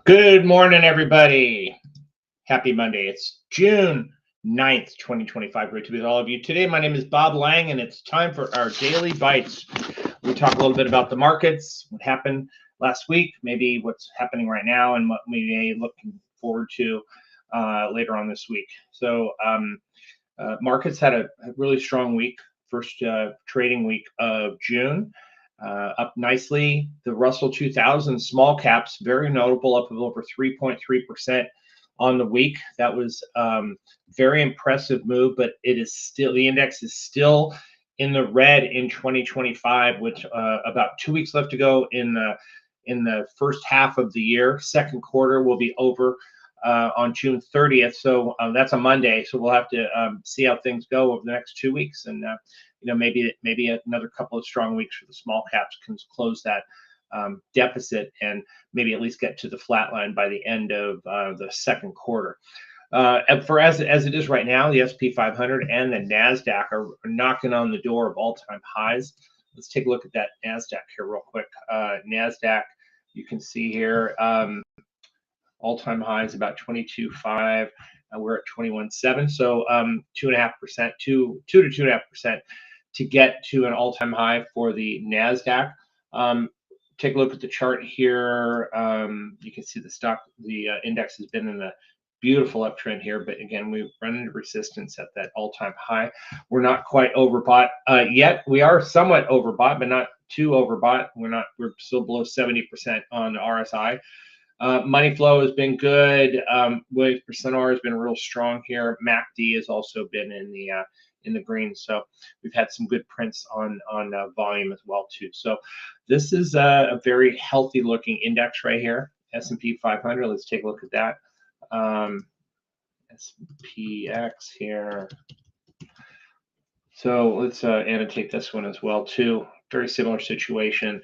Good morning, everybody. Happy Monday. It's June 9th, 2025. Great to be with all of you today. My name is Bob Lang, and it's time for our Daily Bites. We talk a little bit about the markets, what happened last week, maybe what's happening right now, and what we may looking forward to later on this week. So markets had a really strong week, first trading week of June. Up nicely. The Russell 2000 small caps, very notable, up over 3.3% on the week. That was very impressive move, but it is still, the index is still in the red in 2025, with about 2 weeks left to go in the first half of the year. Second quarter will be over on June 30th. So that's a Monday. So we'll have to see how things go over the next 2 weeks, and maybe another couple of strong weeks for the small caps can close that deficit and maybe at least get to the flat line by the end of the second quarter. And for as it is right now, the SP 500 and the Nasdaq are knocking on the door of all-time highs. Let's take a look at that Nasdaq here real quick. Nasdaq, you can see here, all-time high is about 22.5. We're at 21.7, so 2.5%, 2 to 2.5% to get to an all-time high for the Nasdaq. Take a look at the chart here. You can see the index has been in a beautiful uptrend here, but again, we've run into resistance at that all-time high. We're not quite overbought yet. We are somewhat overbought, but not too overbought. We're still below 70% on the RSI. Money flow has been good. With percent R has been real strong here. MACD has also been in the green, so we've had some good prints on volume as well too. So this is a very healthy looking index right here. S&P 500. Let's take a look at that. SPX here. So let's annotate this one as well too. Very similar situation.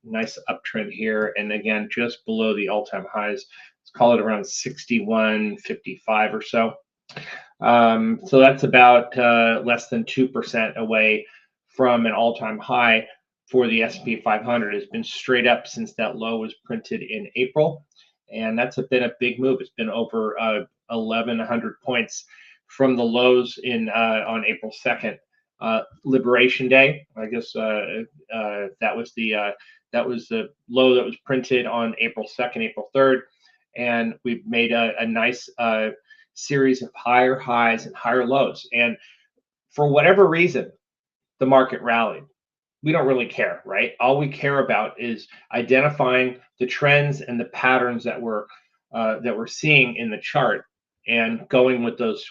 Nice uptrend here, and again, just below the all-time highs. Let's call it around 61.55 or so. So that's about less than 2% away from an all-time high for the S&P 500. It's been straight up since that low was printed in April, and that's been a big move. It's been over 1,100 points from the lows on April 2nd. Liberation Day, I guess that was the low that was printed on April 2nd, April 3rd, and we've made a nice series of higher highs and higher lows. And for whatever reason, the market rallied. We don't really care, right? All we care about is identifying the trends and the patterns that we're seeing in the chart, and going with those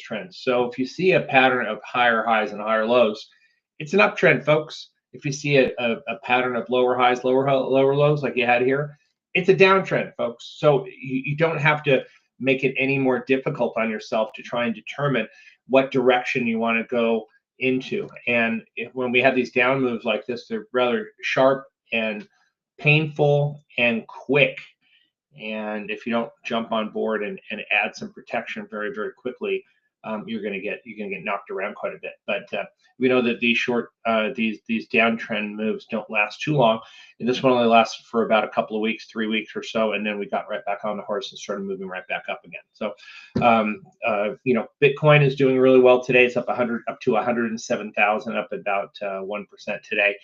trends. So if you see a pattern of higher highs and higher lows, it's an uptrend, folks. If you see a pattern of lower highs, lower lows like you had here, it's a downtrend, folks. So you don't have to make it any more difficult on yourself to try and determine what direction you want to go into. And when we have these down moves like this, they're rather sharp and painful and quick. And if you don't jump on board and add some protection very, very quickly, you're going to get knocked around quite a bit. But we know that these downtrend moves don't last too long, and this one only lasts for about a couple of weeks, 3 weeks or so, and then we got right back on the horse and started moving right back up again. So Bitcoin is doing really well today. It's up to 107,000, up about 1% today.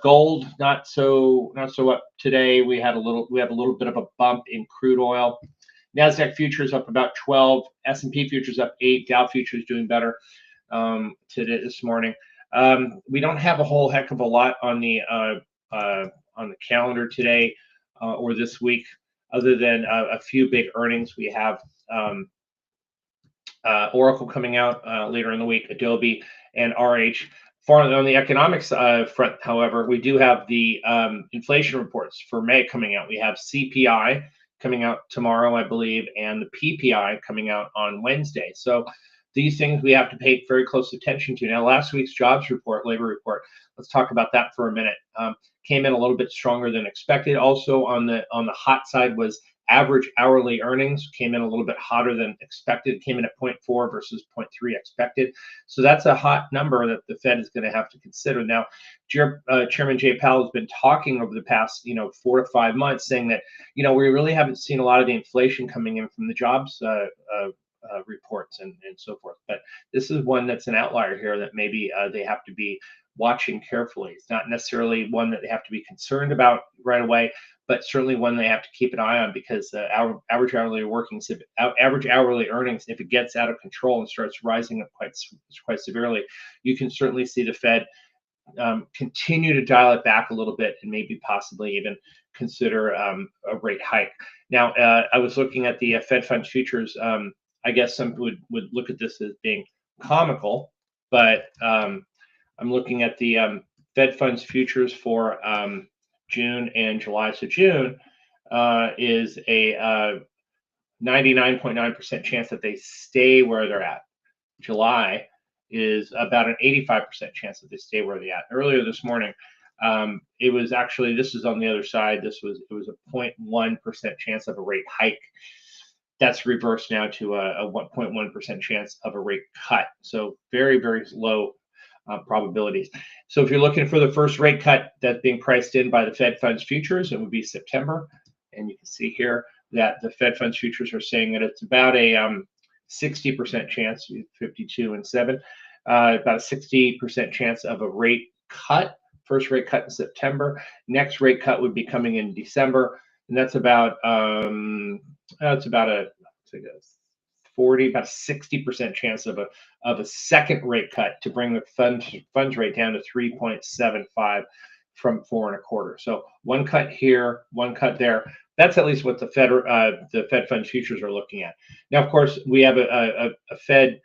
Gold not so up today. We have a little bit of a bump in crude oil. Nasdaq futures up about 12. S&P futures up 8. Dow futures doing better today this morning. We don't have a whole heck of a lot on the calendar today or this week, other than a few big earnings. We have Oracle coming out later in the week, Adobe, and RH. On the economics front, however, we do have the inflation reports for May coming out. We have CPI coming out tomorrow, I believe, and the PPI coming out on Wednesday. So these things we have to pay very close attention to. Now, last week's jobs report, labor report, let's talk about that for a minute. Came in a little bit stronger than expected. Also on the hot side was Average hourly earnings came in a little bit hotter than expected. It came in at 0.4 versus 0.3 expected. So that's a hot number that the Fed is going to have to consider. Now, Chairman Jay Powell has been talking over the past, 4 to 5 months, saying that, we really haven't seen a lot of the inflation coming in from the jobs reports and so forth. But this is one that's an outlier here that maybe they have to be watching carefully. It's not necessarily one that they have to be concerned about right away, but certainly one they have to keep an eye on, because our average hourly average hourly earnings, if it gets out of control and starts rising up quite severely, you can certainly see the Fed continue to dial it back a little bit and maybe possibly even consider a rate hike. Now, I was looking at the Fed funds futures. I guess some would look at this as being comical, but I'm looking at the Fed funds futures for June and July. So June is a 99.9% chance that they stay where they're at. July is about an 85% chance that they stay where they're at. Earlier this morning, it was actually, this is on the other side. It was a 0.1% chance of a rate hike. That's reversed now to a 1.1% chance of a rate cut. So very, very low probabilities. So if you're looking for the first rate cut that's being priced in by the Fed funds futures, it would be September. And you can see here that the Fed funds futures are saying that it's about a 60% chance, 52 and 7, about a 60% chance of a rate cut, first rate cut in September. Next rate cut would be coming in December. And that's about about a 60% chance of a second rate cut to bring the funds rate down to 3.75 from 4.25. So one cut here, one cut there. That's at least what the Fed funds futures are looking at. Now, of course, we have a Fed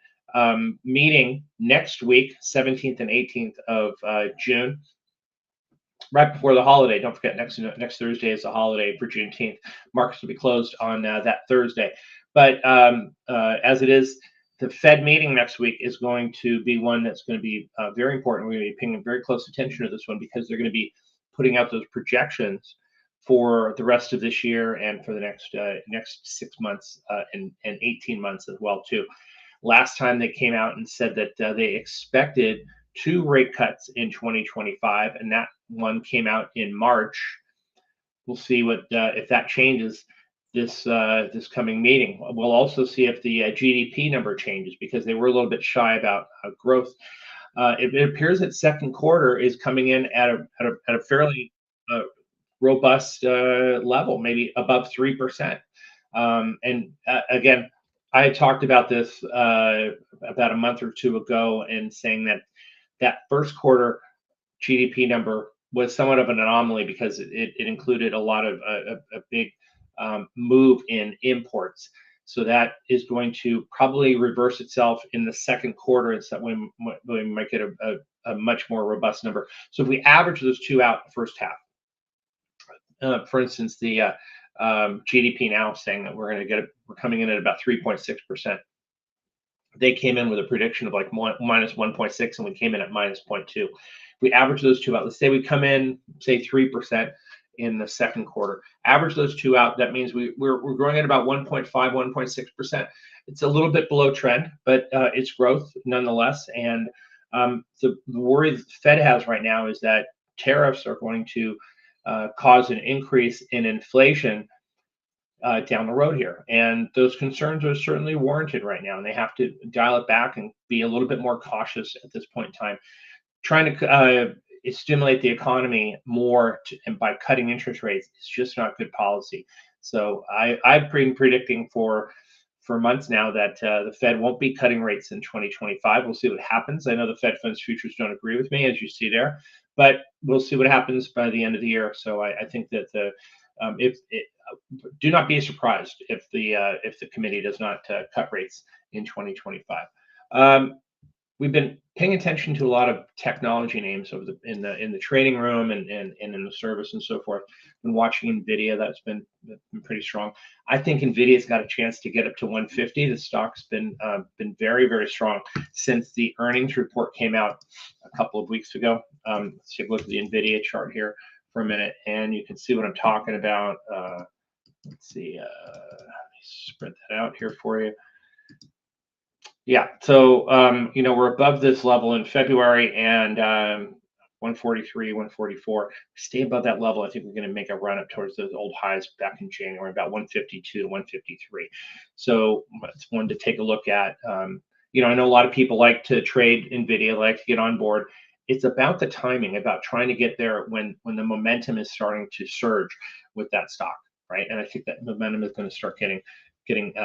meeting next week, 17th and 18th of June. Right before the holiday. Don't forget, next Thursday is a holiday for Juneteenth. Markets will be closed on that Thursday. But as it is, the Fed meeting next week is going to be one that's going to be very important. We're going to be paying very close attention to this one, because they're going to be putting out those projections for the rest of this year and for the next 6 months and 18 months as well too. Last time they came out and said that they expected 2 rate cuts in 2025, and that one came out in March. We'll see what if that changes this coming meeting. We'll also see if the GDP number changes, because they were a little bit shy about growth. It appears that second quarter is coming in at a fairly robust level, maybe above 3%. And again, I had talked about this about a month or two ago, and saying that first quarter GDP number was somewhat of an anomaly, because it included a lot of a big move in imports. So that is going to probably reverse itself in the second quarter, and so we might get a much more robust number. So if we average those two out the first half, for instance, the GDP now saying that we're coming in at about 3.6%. They came in with a prediction of like minus 1.6, and we came in at minus 0.2. We average those two out. Let's say we come in, say 3% in the second quarter. Average those two out. That means we're growing at about 1.5, 1.6%. It's a little bit below trend, but it's growth nonetheless. And the worry the Fed has right now is that tariffs are going to cause an increase in inflation down the road here. And those concerns are certainly warranted right now, and they have to dial it back and be a little bit more cautious at this point in time. Trying to stimulate the economy more and by cutting interest rates is just not good policy. So I've been predicting for months now that the Fed won't be cutting rates in 2025. We'll see what happens. I know the Fed funds futures don't agree with me, as you see there, but we'll see what happens by the end of the year. So I think that do not be surprised if the committee does not cut rates in 2025. We've been paying attention to a lot of technology names in the trading room and in the service and so forth. Been watching NVDA. That's been pretty strong. I think NVIDIA's got a chance to get up to 150. The stock's been very, very strong since the earnings report came out a couple of weeks ago. Let's take a look at the NVIDIA chart here for a minute, and you can see what I'm talking about. Let's see. Let me spread that out here for you. Yeah, so we're above this level in February, and 143, 144. Stay above that level. I think we're going to make a run up towards those old highs back in January, about 152 to 153. So it's one to take a look at. I know a lot of people like to trade NVIDIA, like to get on board. It's about the timing, about trying to get there when the momentum is starting to surge with that stock, right? And I think that momentum is going to start getting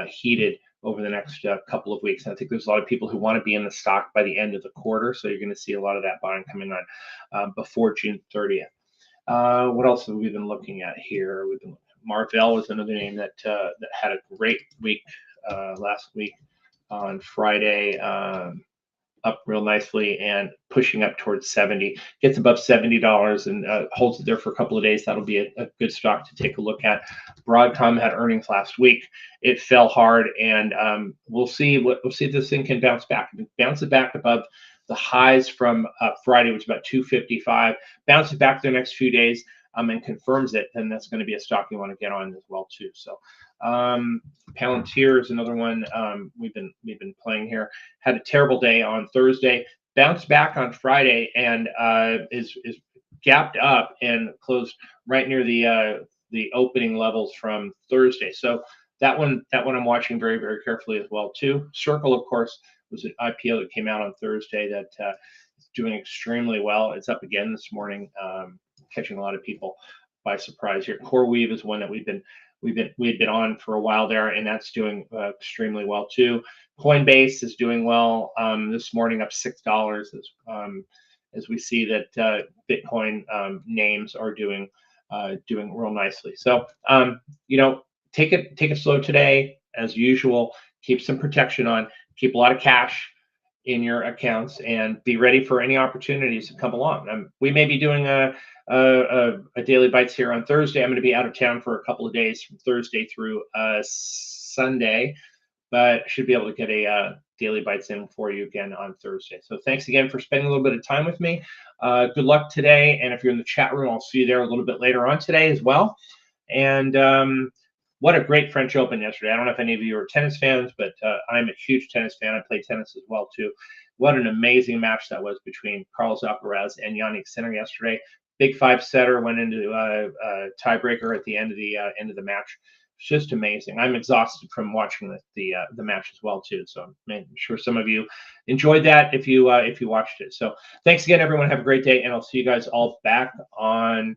heated over the next couple of weeks. And I think there's a lot of people who want to be in the stock by the end of the quarter. So you're going to see a lot of that buying coming on before June 30th. What else have we been looking at here? Marvell was another name that had a great week last week on Friday. Up real nicely and pushing up towards 70, gets above $70 and holds it there for a couple of days. That'll be a good stock to take a look at. Broadcom had earnings last week. It fell hard, and we'll see if this thing can bounce back. If it bounces back above the highs from Friday, which is about 255, bounces back the next few days and confirms it, then that's going to be a stock you want to get on as well too. So Palantir is another one we've been playing here. Had a terrible day on Thursday, bounced back on Friday, and is gapped up and closed right near the opening levels from Thursday. So that one I'm watching very, very carefully as well too. Circle, of course, was an IPO that came out on Thursday that is doing extremely well. It's up again this morning, catching a lot of people by surprise here. CoreWeave is one that we had been on for a while there, and that's doing extremely well too. Coinbase is doing well this morning, up $6 as we see that Bitcoin names are doing real nicely. So take it slow today as usual. Keep some protection on. Keep a lot of cash in your accounts and be ready for any opportunities to come along. We may be doing a daily bites here on Thursday. I'm going to be out of town for a couple of days from Thursday through Sunday, but should be able to get a daily bites in for you again on Thursday. So thanks again for spending a little bit of time with me. Good luck today. And if you're in the chat room, I'll see you there a little bit later on today as well. And what a great French Open yesterday. I don't know if any of you are tennis fans, but I'm a huge tennis fan. I play tennis as well too. What an amazing match that was between Carlos Alcaraz and Yannick Sinner yesterday. Big 5-setter, went into a tiebreaker at the end of the match. It's just amazing. I'm exhausted from watching the match as well too. So I'm sure some of you enjoyed that if you watched it. So thanks again, everyone. Have a great day, and I'll see you guys all back on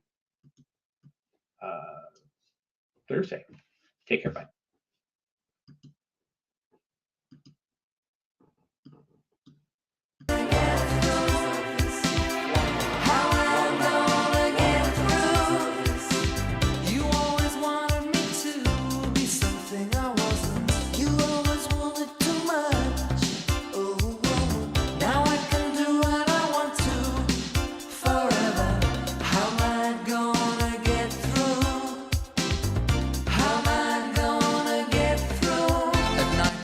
Thursday. Take care. Bye.